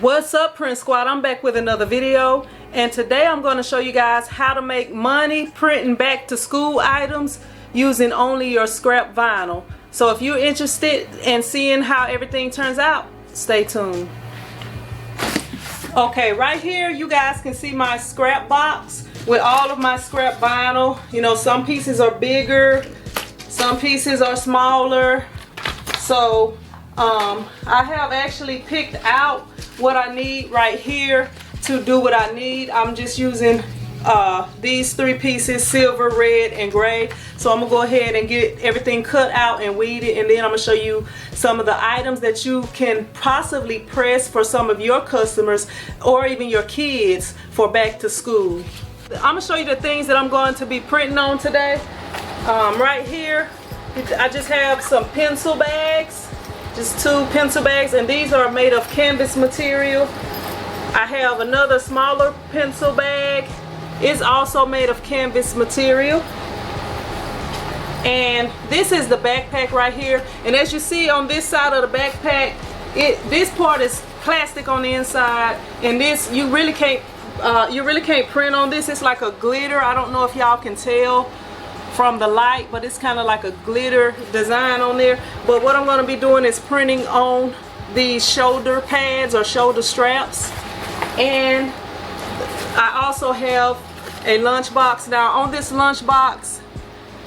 What's up, Print Squad? I'm back with another video, and today I'm going to show you guys how to make money printing back to school items using only your scrap vinyl. So if you're interested in seeing how everything turns out, stay tuned. Okay, right here you guys can see my scrap box with all of my scrap vinyl. You know, some pieces are bigger, some pieces are smaller. So I have actually picked out what I need right here to do what I need. I'm just using these three pieces, silver, red, and gray. So I'm gonna go ahead and get everything cut out and weeded, and then I'm gonna show you some of the items that you can possibly press for some of your customers or even your kids for back to school. I'm gonna show you the things that I'm going to be printing on today. Right here I just have some pencil bags. Just 2 pencil bags, and these are made of canvas material. I have another smaller pencil bag. It's also made of canvas material. And this is the backpack right here. And as you see on this side of the backpack, this part is plastic on the inside, and this you really can't print on this. It's like a glitter. I don't know if y'all can tell from the light, but it's kind of like a glitter design on there. But what I'm going to be doing is printing on these shoulder pads or shoulder straps. And I also have a lunch box. Now on this lunch box,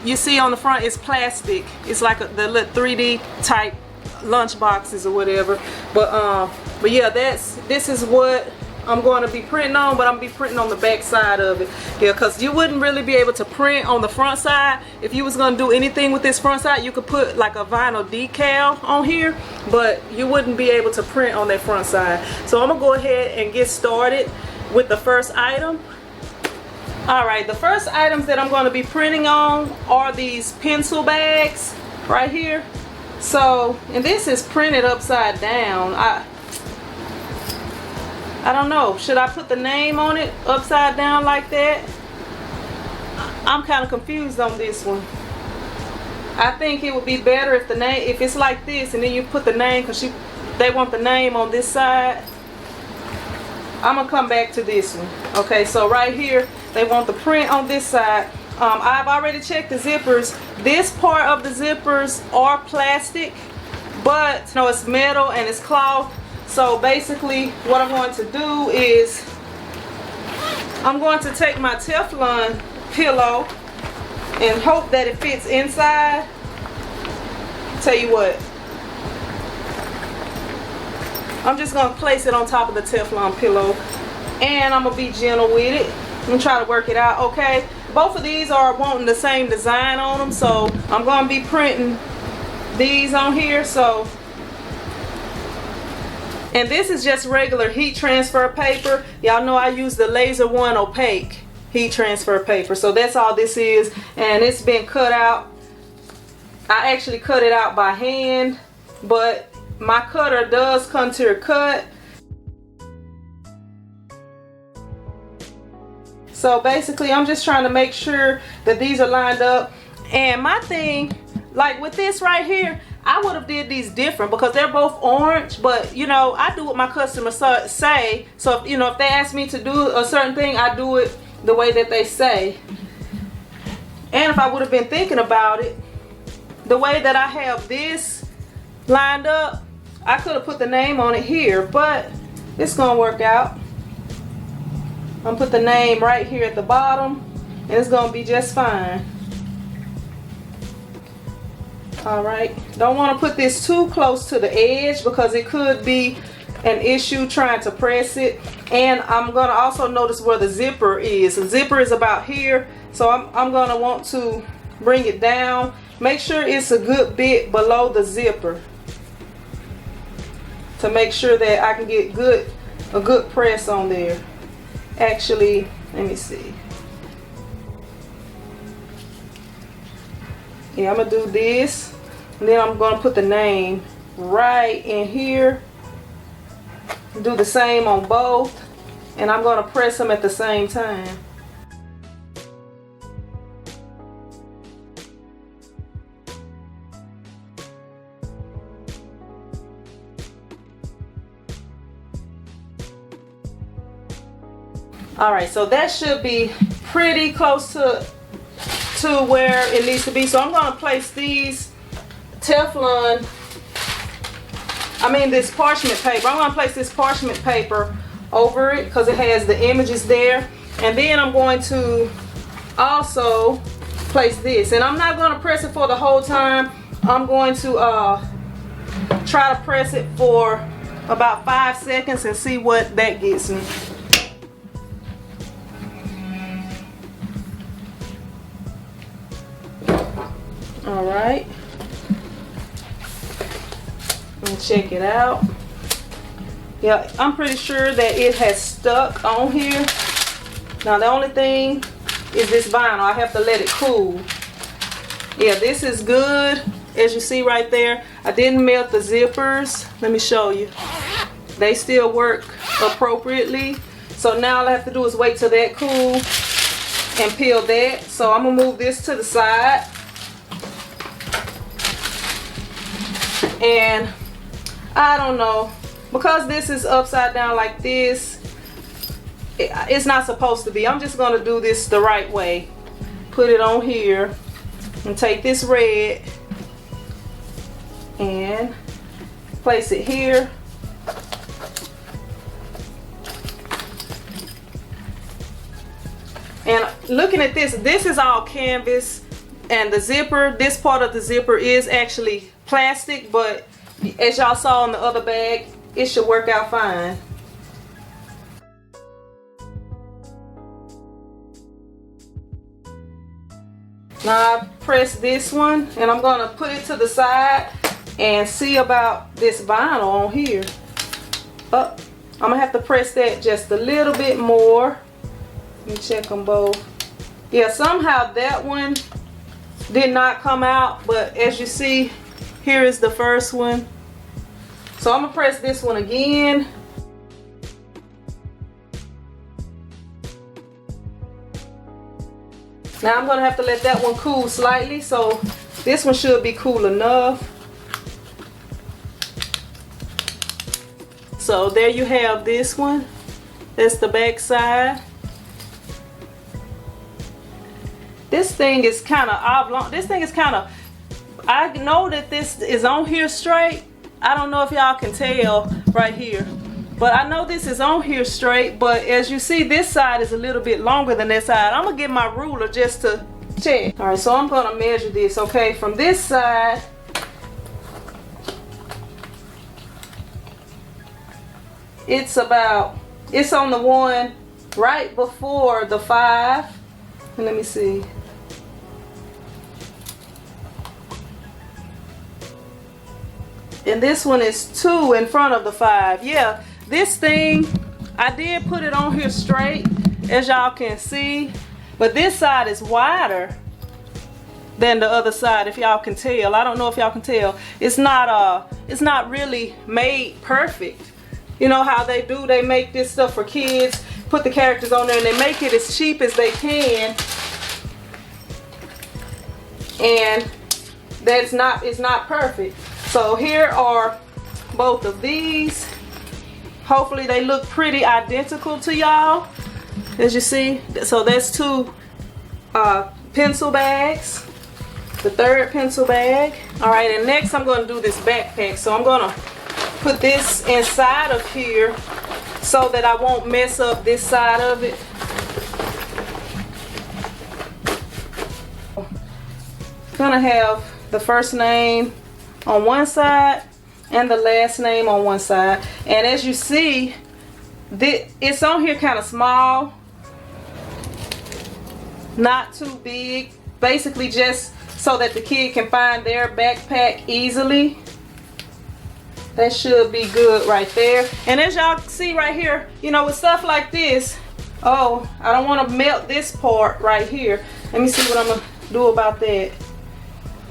you see on the front is plastic. It's like the little 3D type lunch boxes or whatever. But yeah, this is what I'm going to be printing on, but I'm going to be printing on the back side of it. Yeah, because you wouldn't really be able to print on the front side. If you was going to do anything with this front side, you could put like a vinyl decal on here, but you wouldn't be able to print on that front side. So I'm going to go ahead and get started with the first item. Alright, the first items that I'm going to be printing on are these pencil bags right here. So, and this is printed upside down. I don't know, should I put the name on it upside down like that? I'm kind of confused on this one. I think it would be better if if it's like this and then you put the name, because they want the name on this side. I'm gonna come back to this one. Okay, so right here they want the print on this side. I've already checked the zippers. This part of the zippers are plastic, but you know, it's metal and it's cloth. So basically what I'm going to do is I'm going to take my Teflon pillow and hope that it fits inside. Tell you what, I'm just going to place it on top of the Teflon pillow, and I'm going to be gentle with it and try to work it out. Okay, both of these are wanting the same design on them, so I'm going to be printing these on here. So, and this is just regular heat transfer paper. Y'all know I use the Laser One opaque heat transfer paper. So that's all this is, and it's been cut out. I actually cut it out by hand, but my cutter does contour cut. So basically I'm just trying to make sure that these are lined up. And my thing, like with this right here, I would have did these different because they're both orange, but you know, I do what my customers say. So if, you know, if they ask me to do a certain thing, I do it the way that they say. And if I would have been thinking about it, the way that I have this lined up, I could have put the name on it here, but it's gonna work out. I'm gonna put the name right here at the bottom, and it's gonna be just fine. Alright, don't want to put this too close to the edge because it could be an issue trying to press it. And I'm going to also notice where the zipper is. The zipper is about here, so I'm going to want to bring it down. Make sure it's a good bit below the zipper to make sure that I can get a good press on there. Actually, let me see. Yeah, I'm gonna do this, and then I'm gonna put the name right in here. Do the same on both, and I'm gonna press them at the same time. All right, so that should be pretty close to where it needs to be. So I'm gonna place these Teflon, this parchment paper. I'm gonna place this parchment paper over it because it has the images there. And then I'm going to also place this. And I'm not gonna press it for the whole time. I'm going to try to press it for about 5 seconds and see what that gets me. All right, and check it out. Yeah, I'm pretty sure that it has stuck on here. Now the only thing is this vinyl. I have to let it cool. Yeah, this is good. As you see right there, I didn't melt the zippers. Let me show you. They still work appropriately. So now all I have to do is wait till that cool and peel that. So I'm gonna move this to the side. And I don't know, because this is upside down like this, it's not supposed to be. I'm just gonna do this the right way. Put it on here and take this red and place it here. And looking at this, this is all canvas, and the zipper, this part of the zipper is actually plastic, but as y'all saw in the other bag, it should work out fine. Now I've pressed this one, and I'm gonna put it to the side and see about this vinyl on here. I'm gonna have to press that just a little bit more. Let me check them both. Yeah, somehow that one did not come out, but as you see, here is the first one. So I'm gonna press this one again. Now I'm gonna have to let that one cool slightly, so this one should be cool enough. So there you have this one. That's the back side. This thing is kind of oblong. This thing is kind of, I know that this is on here straight. I don't know if y'all can tell right here, but I know this is on here straight, but as you see, this side is a little bit longer than that side. I'm gonna get my ruler just to check. All right, so I'm gonna measure this, okay? From this side, it's on the one right before the 5. And let me see. And this one is 2 in front of the 5. Yeah, this thing, I did put it on here straight, as y'all can see, but this side is wider than the other side, if y'all can tell. I don't know if y'all can tell. It's not really made perfect. You know how they do, they make this stuff for kids, put the characters on there, and they make it as cheap as they can. And it's not perfect. So here are both of these. Hopefully they look pretty identical to y'all, as you see. So that's 2 pencil bags, the 3rd pencil bag. All right, and next I'm going to do this backpack. So I'm going to put this inside of here so that I won't mess up this side of it. I'm going to have the first name on one side and the last name on one side, and as you see, it's on here kind of small, not too big, basically just so that the kid can find their backpack easily. That should be good right there. And as y'all see right here, you know, with stuff like this, I don't want to melt this part right here. Let me see what I'm gonna do about that,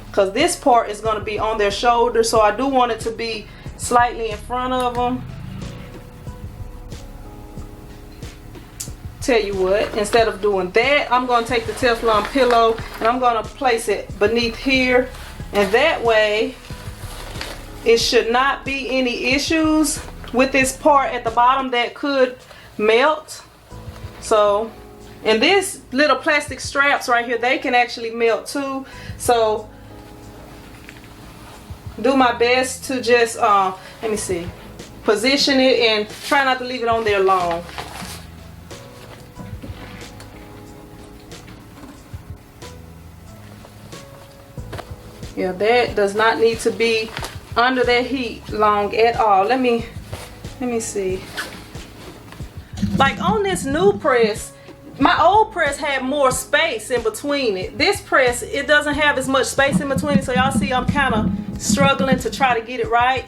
because this part is going to be on their shoulder, so I do want it to be slightly in front of them. Tell you what, instead of doing that, I'm going to take the Teflon pillow and I'm going to place it beneath here, and that way it should not be any issues with this part at the bottom that could melt. So, and this little plastic straps right here, they can actually melt too. So do my best to just let me see, position it and try not to leave it on there long. Yeah, that does not need to be under that heat long at all. Let me see. Like on this new press, my old press had more space in between it. This press, it doesn't have as much space in between it, so y'all see I'm kind of struggling to try to get it right.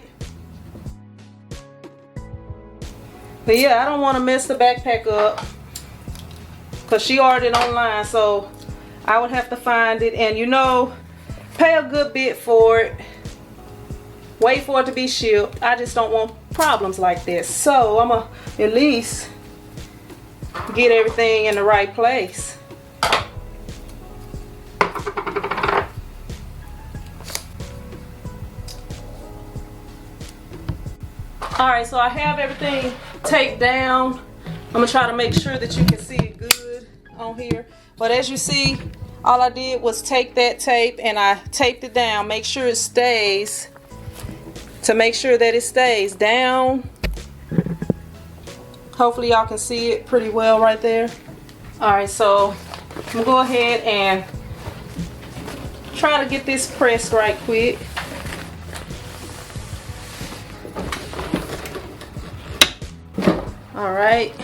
But yeah, I don't want to mess the backpack up because she ordered it online, so I would have to find it and, you know, pay a good bit for it, wait for it to be shipped. I just don't want problems like this, so I'm gonna at least get everything in the right place. Alright, so I have everything taped down. I'm gonna try to make sure that you can see it good on here, but as you see, all I did was take that tape and I taped it down. Make sure it stays, to make sure that it stays down. Hopefully y'all can see it pretty well right there. Alright, so I'm gonna go ahead and try to get this pressed right quick. Alright,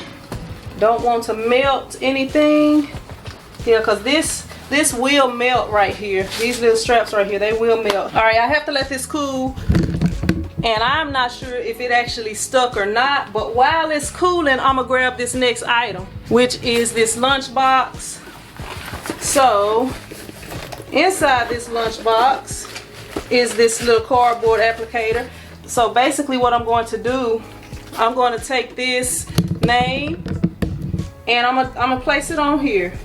don't want to melt anything. Yeah, because this will melt right here. These little straps right here, they will melt. Alright, I have to let this cool. And I'm not sure if it actually stuck or not. But while it's cooling, I'm going to grab this next item, which is this lunchbox. So, inside this lunchbox is this little cardboard applicator. So basically what I'm going to do, I'm going to take this name and I'm gonna place it on here.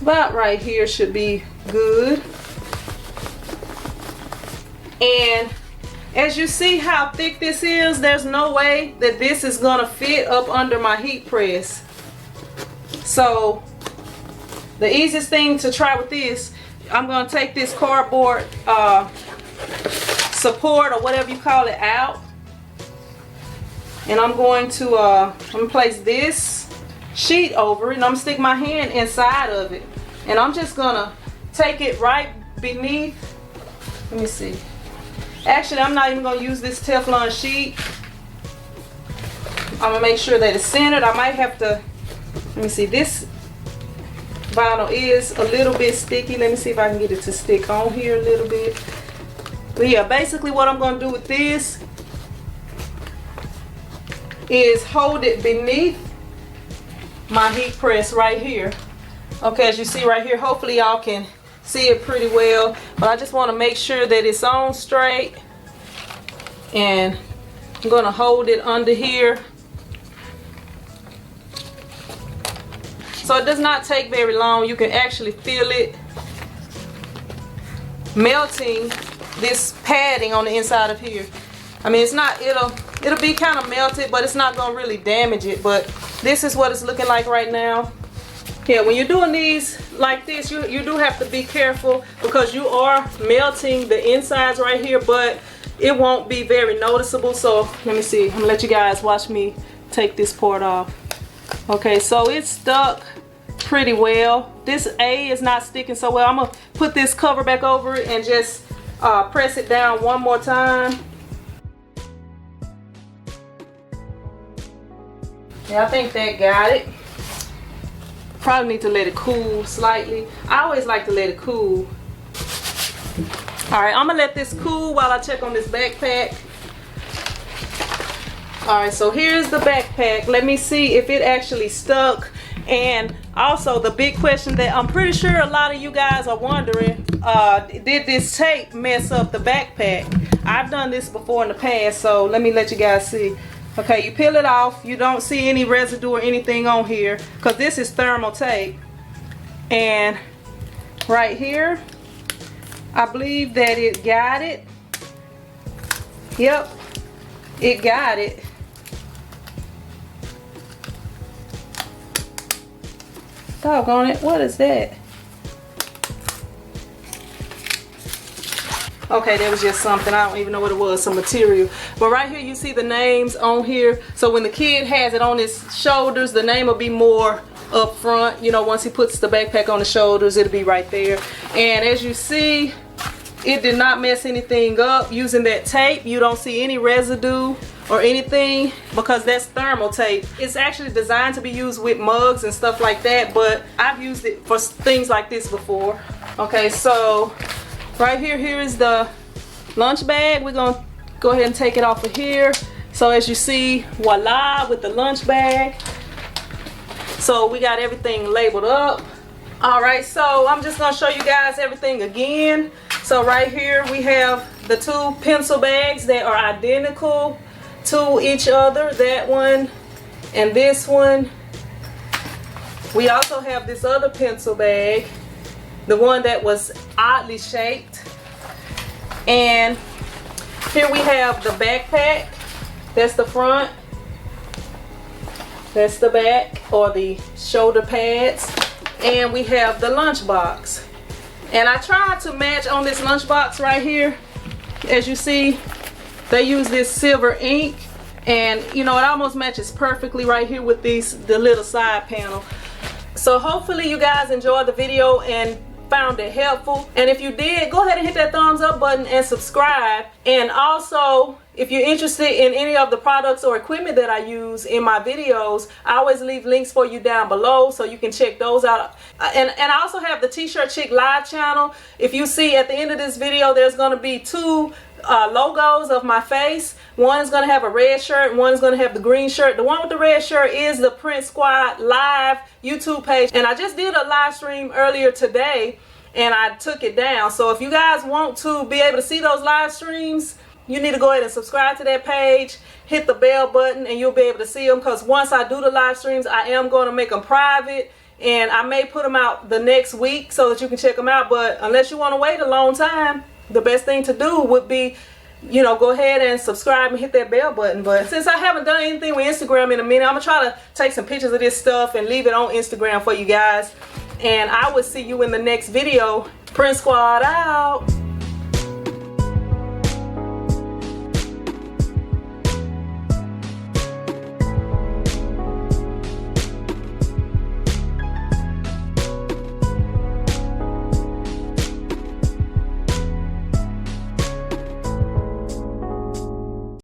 About right here should be good. And as you see how thick this is, there's no way that this is gonna fit up under my heat press. So the easiest thing to try with this, I'm gonna take this cardboard support or whatever you call it out, and I'm going to place this sheet over it, and I'm gonna stick my hand inside of it, and I'm just gonna take it right beneath. Let me see. Actually, I'm not even gonna use this Teflon sheet. I'm gonna make sure that it's centered. I might have to, let me see, this vinyl is a little bit sticky. Let me see if I can get it to stick on here a little bit. But yeah, basically what I'm gonna do with this is hold it beneath my heat press right here. Okay, as you see right here, hopefully y'all can see it pretty well, but I just want to make sure that it's on straight, and I'm going to hold it under here. So it does not take very long. You can actually feel it melting, this padding on the inside of here. I mean, it's not, it'll be kind of melted, but it's not going to really damage it. But this is what it's looking like right now. Yeah, when you're doing these like this, you do have to be careful because you are melting the insides right here, but it won't be very noticeable. So let me see, I'm gonna let you guys watch me take this part off. Okay, so it's stuck pretty well. This A is not sticking so well. I'm gonna put this cover back over it and just press it down one more time. Yeah, I think that got it. Probably need to let it cool slightly. I always like to let it cool. Alright, I'm gonna let this cool while I check on this backpack. Alright, so here's the backpack. Let me see if it actually stuck. And also the big question that I'm pretty sure a lot of you guys are wondering, did this tape mess up the backpack? I've done this before in the past, so let me let you guys see. Okay, you peel it off. You don't see any residue or anything on here because this is thermal tape. And right here, I believe that it got it. Yep, it got it. Doggone it, what is that? Okay, that was just something. I don't even know what it was, some material. But right here you see the names on here. So when the kid has it on his shoulders, the name will be more up front. You know, once he puts the backpack on the shoulders, it'll be right there. And as you see, it did not mess anything up. Using that tape, you don't see any residue or anything because that's thermal tape. It's actually designed to be used with mugs and stuff like that, but I've used it for things like this before. Okay, so right here, here is the lunch bag. We're gonna go ahead and take it off of here. So as you see, voila, with the lunch bag. So we got everything labeled up. All right, so I'm just gonna show you guys everything again. So right here we have the two pencil bags that are identical to each other, that one and this one. We also have this other pencil bag, the one that was oddly shaped. And here we have the backpack. That's the front. That's the back, or the shoulder pads. And we have the lunch box. And I tried to match on this lunch box right here. As you see, they use this silver ink. And you know, it almost matches perfectly right here with the little side panel. So hopefully you guys enjoyed the video and found it helpful. And if you did, go ahead and hit that thumbs up button and subscribe. And also, if you're interested in any of the products or equipment that I use in my videos, I always leave links for you down below so you can check those out. And I also have the TshirtChick live channel. If you see at the end of this video, there's going to be two logos of my face. One is going to have a red shirt, one is going to have the green shirt. The one with the red shirt is the Print Squad live YouTube page, and I just did a live stream earlier today and I took it down. So if you guys want to be able to see those live streams, you need to go ahead and subscribe to that page, hit the bell button, and you'll be able to see them, because once I do the live streams, I am going to make them private, and I may put them out the next week so that you can check them out. But unless you want to wait a long time, the best thing to do would be, you know, go ahead and subscribe and hit that bell button. But since I haven't done anything with Instagram in a minute, I'm gonna try to take some pictures of this stuff and leave it on Instagram for you guys. And I will see you in the next video. Print Squad out.